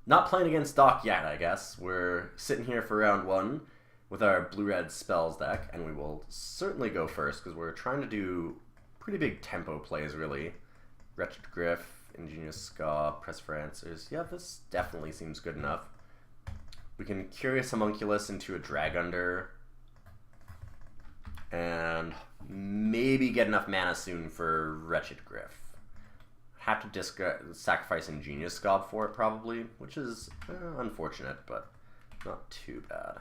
Not playing against Doc yet, I guess. We're sitting here for round one with our blue-red spells deck, and we will certainly go first because we're trying to do pretty big tempo plays, really. Wretched Griff, Ingenious Ska, Press for Answers. Yeah, this definitely seems good enough. We can Curious Homunculus into a Drag Under, and maybe get enough mana soon for Wretched Griff. Have to sacrifice Ingenious Scob for it, probably, which is unfortunate, but not too bad.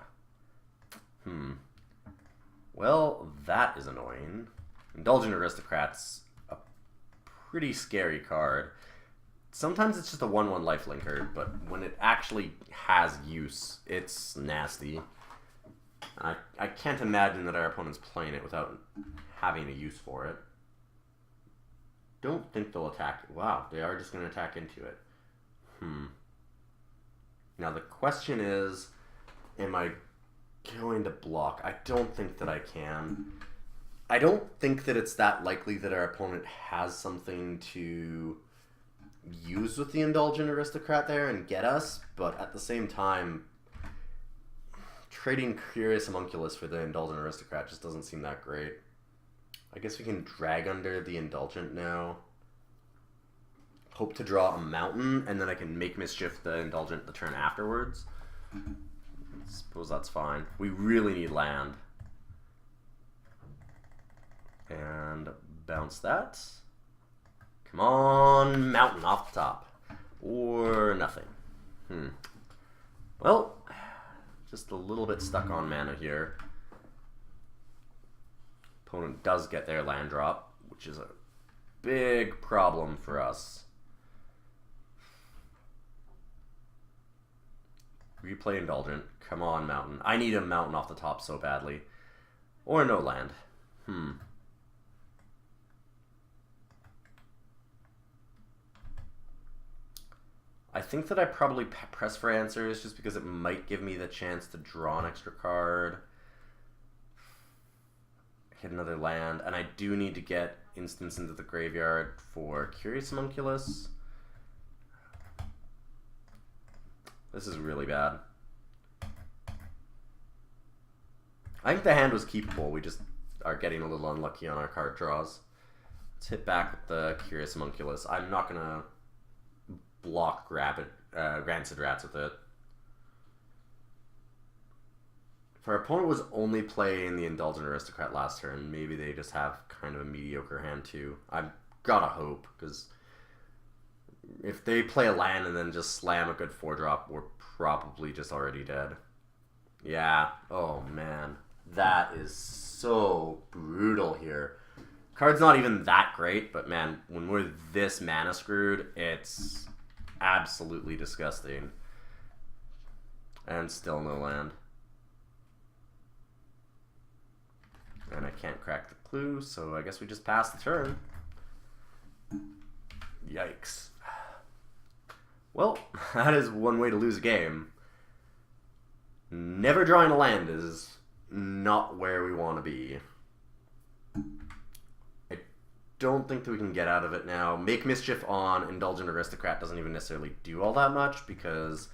Well, that is annoying. Indulgent Aristocrat's a pretty scary card. Sometimes it's just a 1/1 lifelinker, but when it actually has use, it's nasty. I can't imagine that our opponent's playing it without having a use for it. Don't think they'll attack. Wow, they are just going to attack into it. Now the question is, am I going to block? I don't think that I can. I don't think that it's that likely that our opponent has something to use with the Indulgent Aristocrat there and get us, but at the same time, trading Curious Homunculus for the Indulgent Aristocrat just doesn't seem that great. I guess we can Drag Under the Indulgent now. Hope to draw a mountain, and then I can Make Mischief the Indulgent the turn afterwards. I suppose that's fine. We really need land. And bounce that. Come on, mountain off the top. Or nothing. Well, just a little bit stuck on mana here. Opponent does get their land drop, which is a big problem for us. Replay Indulgent. Come on, mountain. I need a mountain off the top so badly. Or no land. I think that I probably press for Answers just because it might give me the chance to draw an extra card. Hit another land, and I do need to get instants into the graveyard for Curious Homunculus. This is really bad. I think the hand was keepable. We just are getting a little unlucky on our card draws. Let's hit back with the Curious Homunculus. I'm not going to block Rancid Rats with it. If our opponent was only playing the Indulgent Aristocrat last turn, maybe they just have kind of a mediocre hand too. I've gotta hope, because if they play a land and then just slam a good 4-drop, we're probably just already dead. Yeah, oh man. That is so brutal here. Card's not even that great, but man, when we're this mana screwed, it's absolutely disgusting. And still no land. And I can't crack the clue, so I guess we just pass the turn. Yikes. Well, that is one way to lose a game. Never drawing a land is not where we want to be. I don't think that we can get out of it now. Make Mischief on Indulgent Aristocrat doesn't even necessarily do all that much because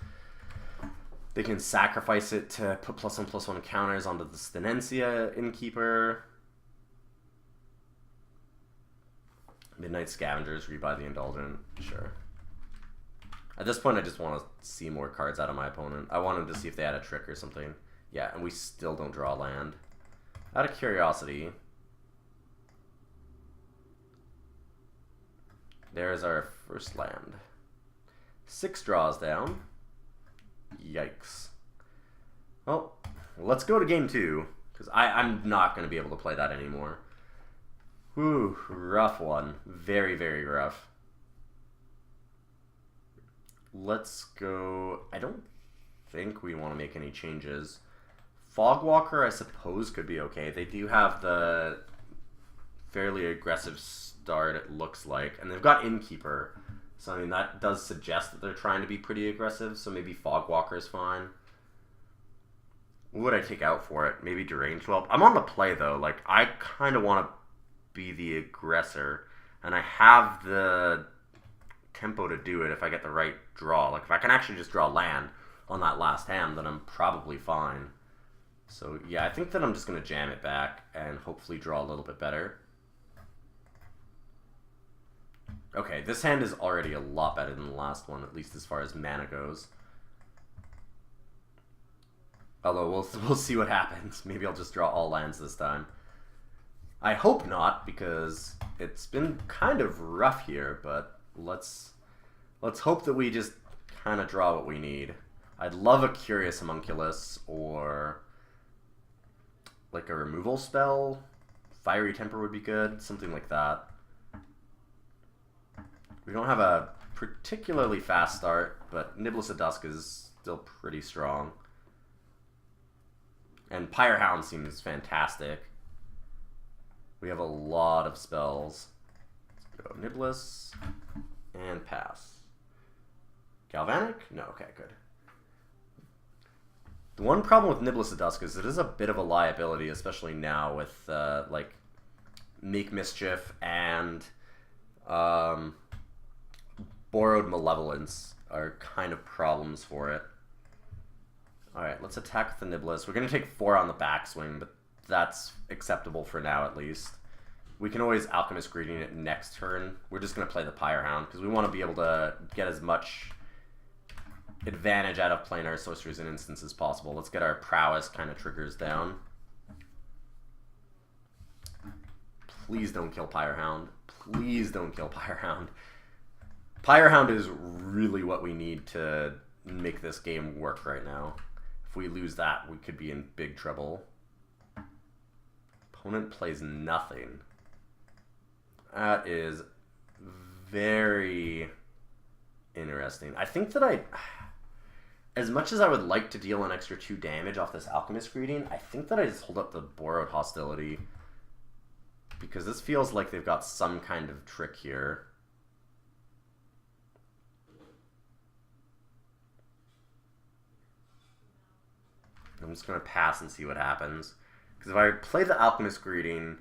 they can sacrifice it to put +1/+1 counters onto the Stenencia Innkeeper. Midnight Scavengers, rebuy the Indulgent, sure. At this point, I just want to see more cards out of my opponent. I wanted to see if they had a trick or something. Yeah, and we still don't draw land. Out of curiosity, there's our first land. 6 draws down. Yikes. Well, let's go to game 2, because I'm not going to be able to play that anymore. Whew, rough one. Very, very rough. Let's go. I don't think we want to make any changes. Fogwalker, I suppose, could be okay. They do have the fairly aggressive start, it looks like. And they've got Innkeeper. So, I mean, that does suggest that they're trying to be pretty aggressive. So maybe Fogwalker is fine. What would I take out for it? Maybe Deranged Whelp. I'm on the play, though. Like, I kind of want to be the aggressor. And I have the tempo to do it if I get the right draw. Like, if I can actually just draw land on that last hand, then I'm probably fine. So, yeah, I think that I'm just going to jam it back and hopefully draw a little bit better. Okay, this hand is already a lot better than the last one, at least as far as mana goes. Although, we'll see what happens. Maybe I'll just draw all lands this time. I hope not, because it's been kind of rough here, but let's hope that we just kind of draw what we need. I'd love a Curious Homunculus or like a removal spell. Fiery Temper would be good, something like that. We don't have a particularly fast start, but Niblis of Dusk is still pretty strong. And Pyrehound seems fantastic. We have a lot of spells. Let's go Niblis and pass. Galvanic? No, okay, good. The one problem with Niblis of Dusk is it is a bit of a liability, especially now with like Make Mischief and Borrowed Malevolence are kind of problems for it. Alright, let's attack with the Niblis. We're going to take 4 on the backswing, but that's acceptable for now at least. We can always Alchemist Greeting it next turn. We're just going to play the Pyrehound because we want to be able to get as much advantage out of playing our sorceries and instants as possible. Let's get our prowess kind of triggers down. Please don't kill Pyrehound. Please don't kill Pyrehound. Pyrehound is really what we need to make this game work right now. If we lose that, we could be in big trouble. Opponent plays nothing. That is very interesting. I think that as much as I would like to deal an extra 2 damage off this Alchemist Greeting, I think that I just hold up the Borrowed Hostility. Because this feels like they've got some kind of trick here. I'm just going to pass and see what happens. Because if I play the Alchemist Greeting,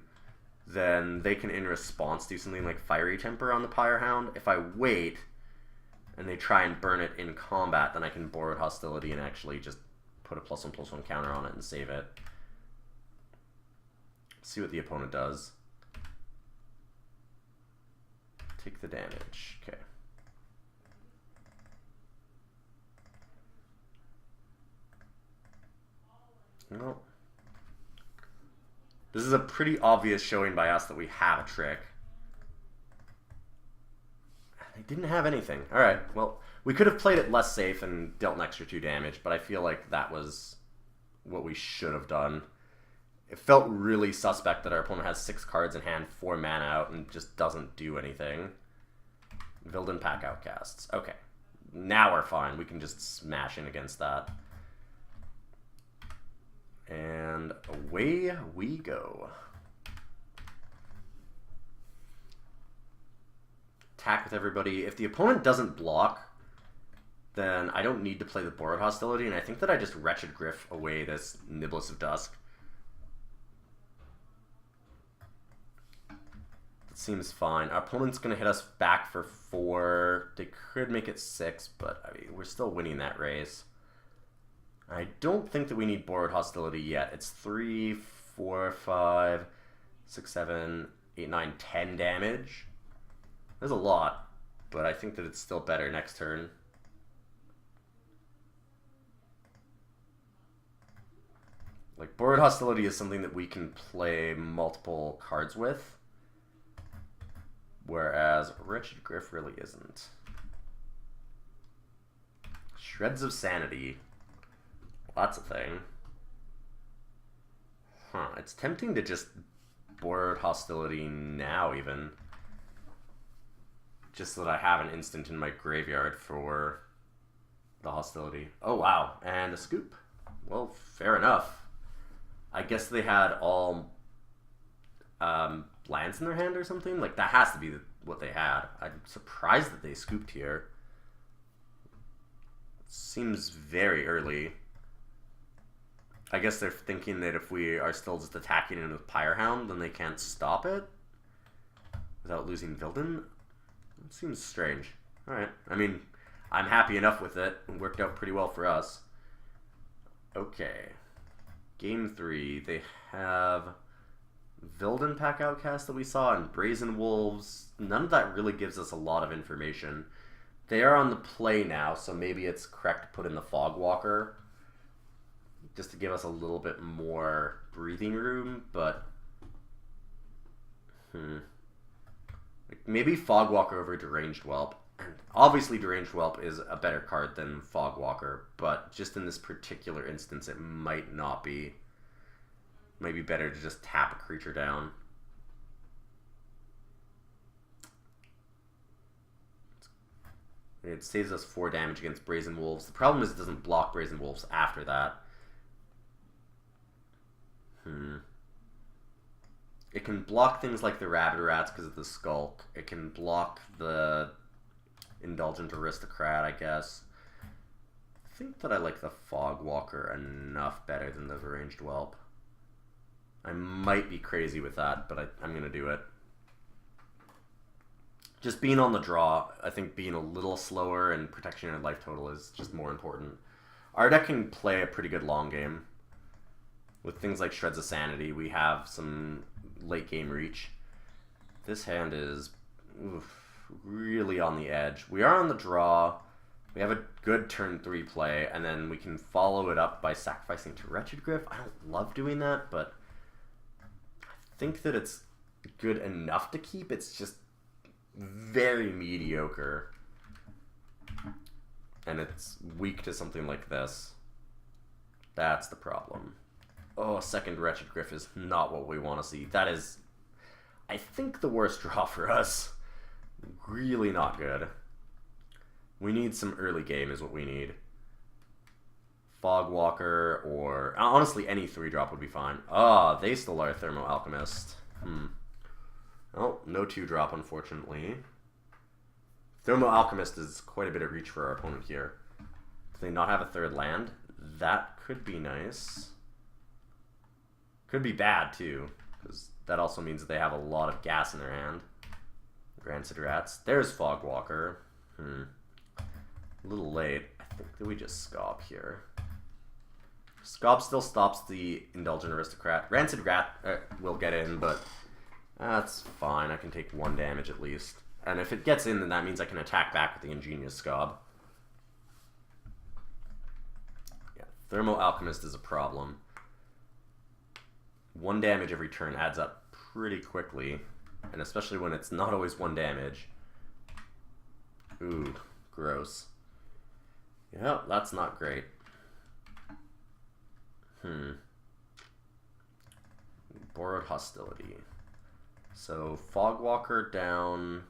then they can in response do something like Fiery Temper on the Pyrehound. If I wait and they try and burn it in combat, then I can Borrowed Hostility and actually just put a +1/+1 counter on it and save it. See what the opponent does. Take the damage. Okay. Well, this is a pretty obvious showing by us that we have a trick. They didn't have anything. Alright, well, we could have played it less safe and dealt an extra 2 damage, but I feel like that was what we should have done. It felt really suspect that our opponent has 6 cards in hand, 4 mana out, and just doesn't do anything. Vildan Pack Outcasts. Okay, now we're fine. We can just smash in against that. And away we go. Attack with everybody. If the opponent doesn't block, then I don't need to play the Borrowed Hostility, and I think that I just Wretched Griff away this Niblis of Dusk. That seems fine. Our opponent's going to hit us back for 4. They could make it 6, but I mean, we're still winning that race. I don't think that we need Borrowed Hostility yet. It's 3, 4, 5, 6, 7, 8, 9, 10 damage. There's a lot, but I think that it's still better next turn. Like, Borrowed Hostility is something that we can play multiple cards with, whereas Wretched Griff really isn't. Shreds of Sanity. That's a thing. Huh, it's tempting to just Borrowed Hostility now, even. Just so that I have an instant in my graveyard for the hostility. Oh, wow. And a scoop. Well, fair enough. I guess they had all lands in their hand or something. Like, that has to be what they had. I'm surprised that they scooped here. Seems very early. I guess they're thinking that if we are still just attacking it with Pyrehound, then they can't stop it without losing Vildan. It seems strange. Alright. I mean, I'm happy enough with it. It worked out pretty well for us. Okay. Game 3. They have Vilden Pack Outcast that we saw and Brazen Wolves. None of that really gives us a lot of information. They are on the play now, so maybe it's correct to put in the Fogwalker just to give us a little bit more breathing room, but like maybe Fogwalker over Deranged Whelp. And obviously Deranged Whelp is a better card than Fogwalker, but just in this particular instance it might not be. Might be better to just tap a creature down. It saves us 4 damage against Brazen Wolves. The problem is it doesn't block Brazen Wolves after that. It can block things like the Rabbit Rats because of the Skulk. It can block the Indulgent Aristocrat, I guess. I think that I like the Fogwalker enough better than the Deranged Whelp. I might be crazy with that, but I'm going to do it. Just being on the draw, I think being a little slower and protecting your life total is just more important. Our deck can play a pretty good long game. With things like Shreds of Sanity, we have some late game reach. This hand is really on the edge. We are on the draw. We have a good turn 3 play, and then we can follow it up by sacrificing to Wretched Griff. I don't love doing that, but I think that it's good enough to keep. It's just very mediocre. And it's weak to something like this. That's the problem. Oh, second Wretched Griff is not what we want to see. That is, I think, the worst draw for us. Really not good. We need some early game is what we need. Fogwalker or... honestly, any 3-drop would be fine. Ah, they still are Thermo Alchemist. Oh, no 2-drop, unfortunately. Thermo Alchemist is quite a bit of reach for our opponent here. Do they not have a 3rd land? That could be nice. Could be bad, too, because that also means that they have a lot of gas in their hand. Rancid Rats. There's Fogwalker. A little late. I think that we just Scob here. Scob still stops the Indulgent Aristocrat. Rancid Rat will get in, but that's fine. I can take 1 damage at least. And if it gets in, then that means I can attack back with the Ingenious Scob. Yeah, Thermo Alchemist is a problem. 1 damage every turn adds up pretty quickly, and especially when it's not always 1 damage. Ooh, gross. Yeah, that's not great. Borrowed Hostility. So, Fogwalker down.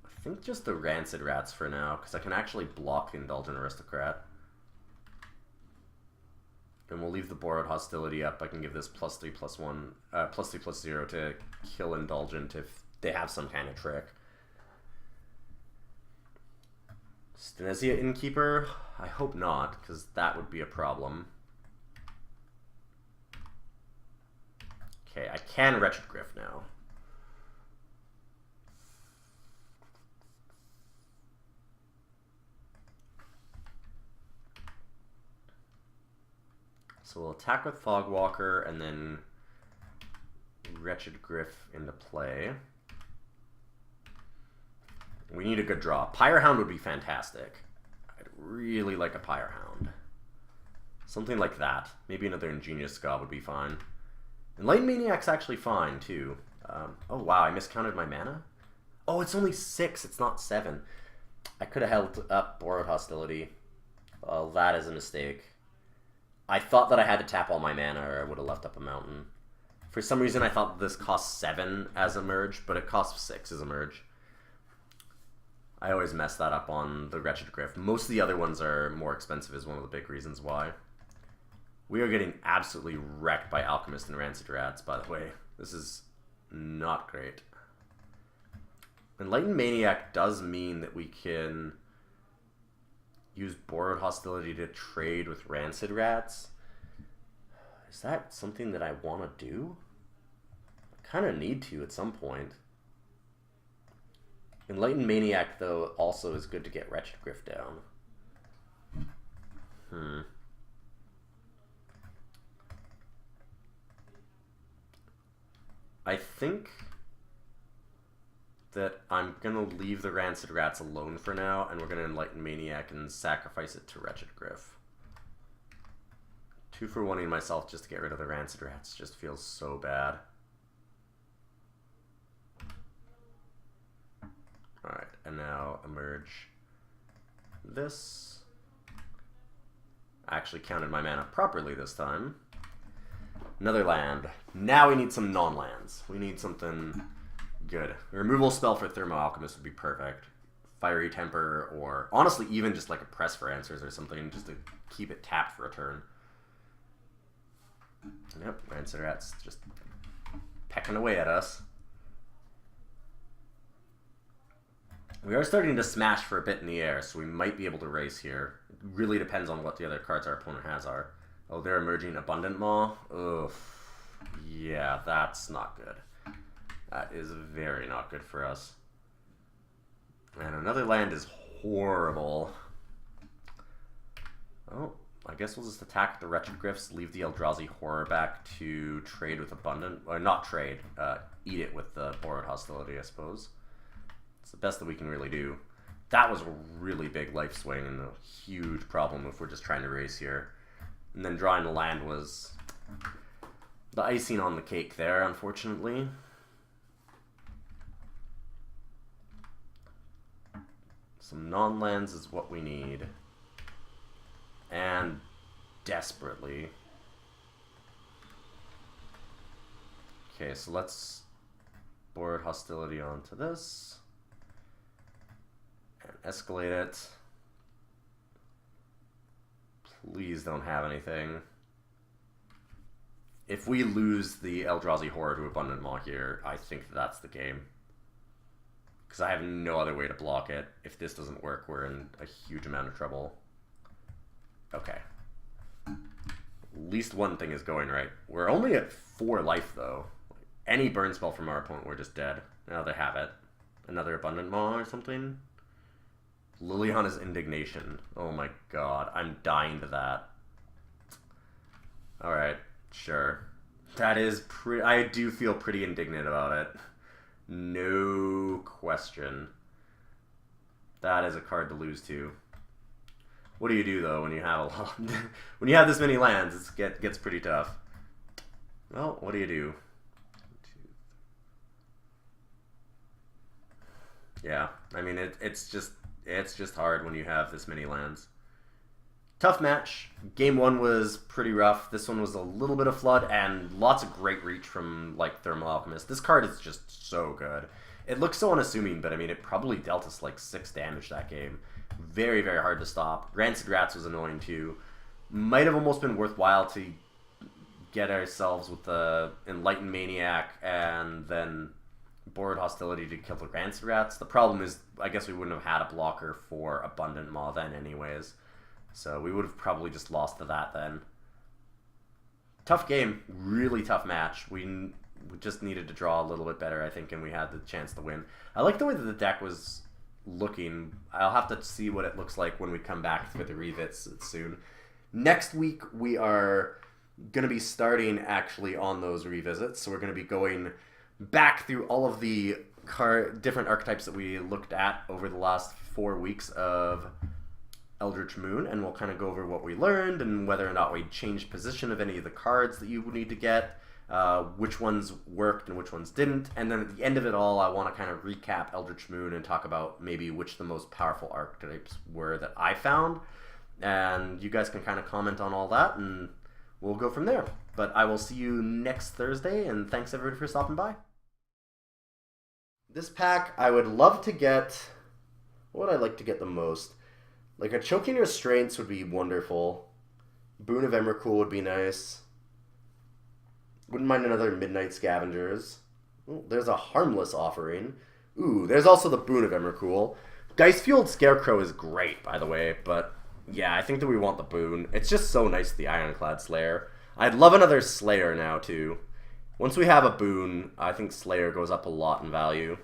I think just the Rancid Rats for now, because I can actually block the Indulgent Aristocrat. And we'll leave the Borrowed Hostility up. I can give this +3/+1, +3/+0 to kill Indulgent if they have some kind of trick. Stenesia Innkeeper? I hope not, because that would be a problem. Okay, I can Wretched Griff now. So we'll attack with Fogwalker and then Wretched Griff into play. We need a good draw. Pyrehound would be fantastic. I'd really like a Pyrehound. Something like that. Maybe another Ingenious Scob would be fine. Enlightened Maniac's actually fine, too. Oh, wow, I miscounted my mana? Oh, it's only 6, it's not 7. I could have held up Borrowed Hostility. Well, that is a mistake. I thought that I had to tap all my mana or I would have left up a mountain. For some reason, I thought this cost 7 as a merge, but it costs 6 as a merge. I always mess that up on the Wretched Griff. Most of the other ones are more expensive is one of the big reasons why. We are getting absolutely wrecked by Alchemist and Rancid Rats, by the way. This is not great. Enlightened Maniac does mean that we can use Borrowed Hostility to trade with Rancid Rats. Is that something that I want to do? I kind of need to at some point. Enlightened Maniac, though, also is good to get Wretched Griff down. I think that I'm going to leave the Rancid Rats alone for now, and we're going to Enlighten Maniac and sacrifice it to Wretched Griff. 2 for 1-ing myself just to get rid of the Rancid Rats just feels so bad. Alright, and now emerge this. I actually counted my mana properly this time. Another land. Now we need some non-lands. We need something good. A removal spell for Thermo Alchemist would be perfect. Fiery Temper, or honestly even just like a Press for Answers or something, just to keep it tapped for a turn. Yep, Rancid Rat's just pecking away at us. We are starting to smash for a bit in the air, so we might be able to race here. It really depends on what the other cards our opponent has are. Oh, they're emerging Abundant Maw? Ugh. Yeah, that's not good. That is very not good for us. And another land is horrible. Oh, I guess we'll just attack the Wretched Griffs, leave the Eldrazi Horror back to trade with Abundant, or not trade, eat it with the Borrowed Hostility, I suppose. It's the best that we can really do. That was a really big life swing and a huge problem if we're just trying to race here. And then drawing the land was the icing on the cake there, unfortunately. Some non-lands is what we need. And desperately. Okay, so let's Borrowed Hostility onto this. And escalate it. Please don't have anything. If we lose the Eldrazi Horror to Abundant Maw here, I think that's the game. Because I have no other way to block it. If this doesn't work, we're in a huge amount of trouble. Okay. At least one thing is going right. We're only at 4 life, though. Any burn spell from our opponent, we're just dead. Now they have it. Another Abundant Maw or something? Liliana's Indignation. Oh my god, I'm dying to that. Alright, sure. That is I do feel pretty indignant about it. No question. That is a card to lose to. What do you do though when you have a lot? When you have this many lands, it gets pretty tough. Well, what do you do? Yeah, I mean it's just hard when you have this many lands. Tough match. Game 1 was pretty rough. This one was a little bit of Flood and lots of great reach from like Thermal Alchemist. This card is just so good. It looks so unassuming, but I mean it probably dealt us like 6 damage that game. Very, very hard to stop. Rancid Rats was annoying too. Might have almost been worthwhile to get ourselves with the Enlightened Maniac and then Borrowed Hostility to kill the Rancid Rats. The problem is, I guess we wouldn't have had a blocker for Abundant Maw then anyways. So we would have probably just lost to that then. Tough game. Really tough match. We just needed to draw a little bit better, I think, and we had the chance to win. I like the way that the deck was looking. I'll have to see what it looks like when we come back for the revisits soon. Next week, we are going to be starting actually on those revisits. So we're going to be going back through all of the different archetypes that we looked at over the last 4 weeks of Eldritch Moon, and we'll kind of go over what we learned and whether or not we changed position of any of the cards that you would need to get, which ones worked and which ones didn't, and then at the end of it all, I want to kind of recap Eldritch Moon and talk about maybe which the most powerful archetypes were that I found, and you guys can kind of comment on all that, and we'll go from there. But I will see you next Thursday, and thanks everybody for stopping by. This pack, I would love to get... What would I like to get the most? Like a Choking Restraints would be wonderful. Boon of Emrakul would be nice. Wouldn't mind another Midnight Scavengers. Ooh, there's a Harmless Offering. Ooh, there's also the Boon of Emrakul. Dice Fueled Scarecrow is great, by the way, but yeah, I think that we want the Boon. It's just so nice, the Ironclad Slayer. I'd love another Slayer now, too. Once we have a Boon, I think Slayer goes up a lot in value.